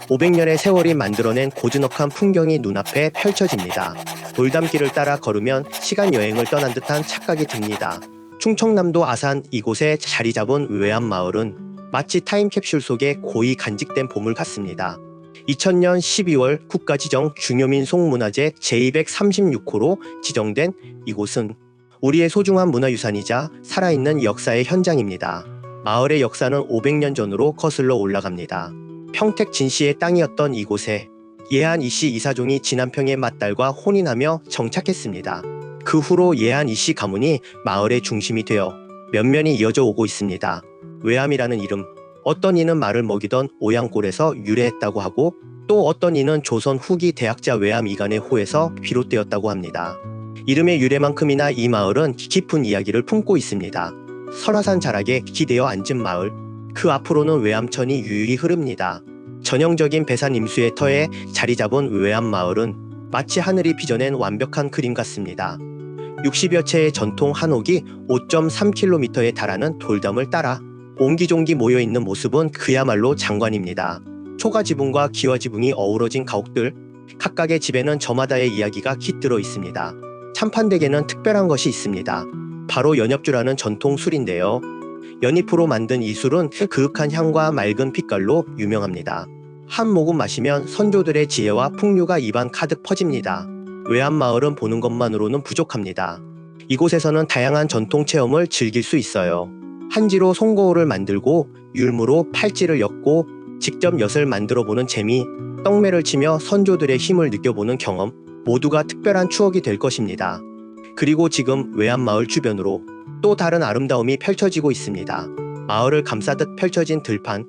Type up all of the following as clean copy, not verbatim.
500년의 세월이 만들어낸 고즈넉한 풍경이 눈앞에 펼쳐집니다. 돌담길을 따라 걸으면 시간 여행을 떠난 듯한 착각이 듭니다. 충청남도 아산 이곳에 자리 잡은 외암마을은 마치 타임캡슐 속에 고이 간직된 보물 같습니다. 2000년 12월 국가지정 중요민속문화재 제236호로 지정된 이곳은 우리의 소중한 문화유산이자 살아있는 역사의 현장입니다. 마을의 역사는 500년 전으로 거슬러 올라갑니다. 평택 진시의 땅이었던 이곳에 예한 이씨 이사종이 진한평의 맏딸과 혼인하며 정착했습니다. 그 후로 예한 이씨 가문이 마을의 중심이 되어 면면이 이어져 오고 있습니다. 외암이라는 이름, 어떤 이는 말을 먹이던 오양골에서 유래했다고 하고 또 어떤 이는 조선 후기 대학자 외암 이간의 호에서 비롯되었다고 합니다. 이름의 유래만큼이나 이 마을은 깊은 이야기를 품고 있습니다. 설화산 자락에 기대어 앉은 마을, 그 앞으로는 외암천이 유유히 흐릅니다. 전형적인 배산 임수의 터에 자리 잡은 외암마을은 마치 하늘이 빚어낸 완벽한 그림 같습니다. 60여 채의 전통 한옥이 5.3km에 달하는 돌담을 따라 옹기종기 모여있는 모습은 그야말로 장관입니다. 초가지붕과 기와지붕이 어우러진 가옥들, 각각의 집에는 저마다의 이야기가 깃들어 있습니다. 참판댁에는 특별한 것이 있습니다. 바로 연엽주라는 전통 술인데요. 연잎으로 만든 이 술은 그윽한 향과 맑은 빛깔로 유명합니다. 한 모금 마시면 선조들의 지혜와 풍류가 입안 가득 퍼집니다. 외암마을은 보는 것만으로는 부족합니다. 이곳에서는 다양한 전통 체험을 즐길 수 있어요. 한지로 송거울을 만들고 율무로 팔찌를 엮고 직접 엿을 만들어 보는 재미, 떡매를 치며 선조들의 힘을 느껴보는 경험, 모두가 특별한 추억이 될 것입니다. 그리고 지금 외암마을 주변으로 또 다른 아름다움이 펼쳐지고 있습니다. 마을을 감싸듯 펼쳐진 들판,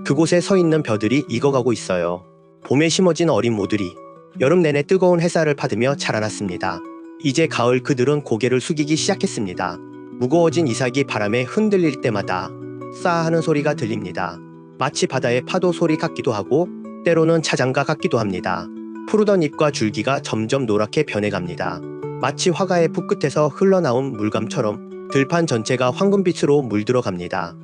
그곳에 서 있는 벼들이 익어가고 있어요. 봄에 심어진 어린 모들이 여름 내내 뜨거운 햇살을 받으며 자라났습니다. 이제 가을 그들은 고개를 숙이기 시작했습니다. 무거워진 이삭이 바람에 흔들릴 때마다 싸 하는 소리가 들립니다. 마치 바다의 파도 소리 같기도 하고 때로는 차장가 같기도 합니다. 푸르던 잎과 줄기가 점점 노랗게 변해갑니다. 마치 화가의 붓끝에서 흘러나온 물감처럼 들판 전체가 황금빛으로 물들어갑니다.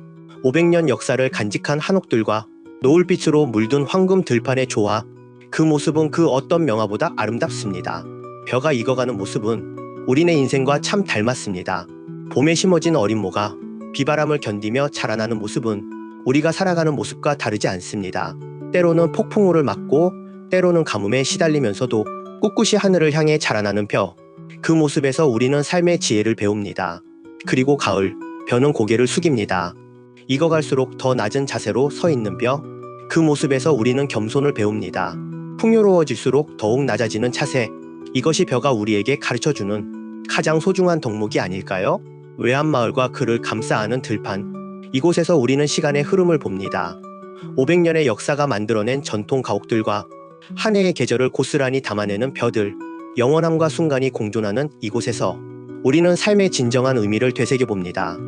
500년 역사를 간직한 한옥들과 노을빛으로 물든 황금 들판의 조화, 그 모습은 그 어떤 명화보다 아름답습니다. 벼가 익어가는 모습은 우리네 인생과 참 닮았습니다. 봄에 심어진 어린 모가 비바람을 견디며 자라나는 모습은 우리가 살아가는 모습과 다르지 않습니다. 때로는 폭풍우를 맞고 때로는 가뭄에 시달리면서도 꿋꿋이 하늘을 향해 자라나는 벼, 그 모습에서 우리는 삶의 지혜를 배웁니다. 그리고 가을, 벼는 고개를 숙입니다. 익어갈수록 더 낮은 자세로 서 있는 벼, 그 모습에서 우리는 겸손을 배웁니다. 풍요로워질수록 더욱 낮아지는 차세, 이것이 벼가 우리에게 가르쳐주는 가장 소중한 덕목이 아닐까요? 외암마을과 그를 감싸 안은 들판, 이곳에서 우리는 시간의 흐름을 봅니다. 500년의 역사가 만들어낸 전통 가옥들과 한 해의 계절을 고스란히 담아내는 벼들, 영원함과 순간이 공존하는 이곳에서 우리는 삶의 진정한 의미를 되새겨봅니다.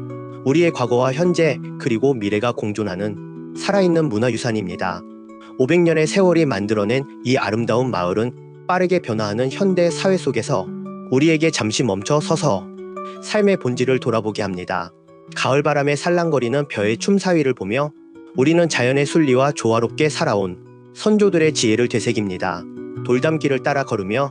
우리의 과거와 현재 그리고 미래가 공존하는 살아있는 문화유산입니다. 500년의 세월이 만들어낸 이 아름다운 마을은 빠르게 변화하는 현대 사회 속에서 우리에게 잠시 멈춰 서서 삶의 본질을 돌아보게 합니다. 가을바람에 살랑거리는 벼의 춤사위를 보며 우리는 자연의 순리와 조화롭게 살아온 선조들의 지혜를 되새깁니다. 돌담길을 따라 걸으며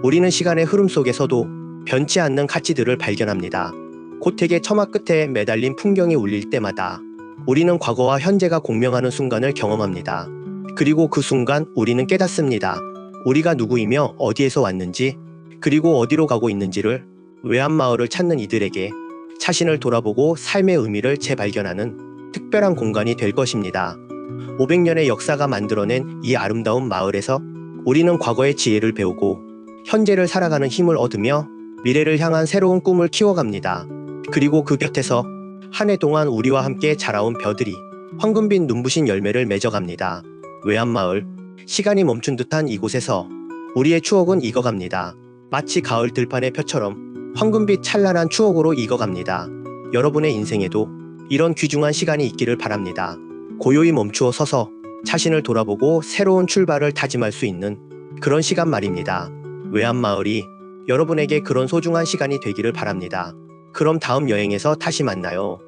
우리는 시간의 흐름 속에서도 변치 않는 가치들을 발견합니다. 고택의 처마 끝에 매달린 풍경이 울릴 때마다 우리는 과거와 현재가 공명하는 순간을 경험합니다. 그리고 그 순간 우리는 깨닫습니다. 우리가 누구이며 어디에서 왔는지, 그리고 어디로 가고 있는지를. 외암마을을 찾는 이들에게 자신을 돌아보고 삶의 의미를 재발견하는 특별한 공간이 될 것입니다. 500년의 역사가 만들어낸 이 아름다운 마을에서 우리는 과거의 지혜를 배우고 현재를 살아가는 힘을 얻으며 미래를 향한 새로운 꿈을 키워갑니다. 그리고 그 곁에서 한 해 동안 우리와 함께 자라온 벼들이 황금빛 눈부신 열매를 맺어갑니다. 외암마을, 시간이 멈춘 듯한 이곳에서 우리의 추억은 익어갑니다. 마치 가을 들판의 펴처럼 황금빛 찬란한 추억으로 익어갑니다. 여러분의 인생에도 이런 귀중한 시간이 있기를 바랍니다. 고요히 멈추어 서서 자신을 돌아보고 새로운 출발을 다짐할 수 있는 그런 시간 말입니다. 외암마을이 여러분에게 그런 소중한 시간이 되기를 바랍니다. 그럼 다음 여행에서 다시 만나요.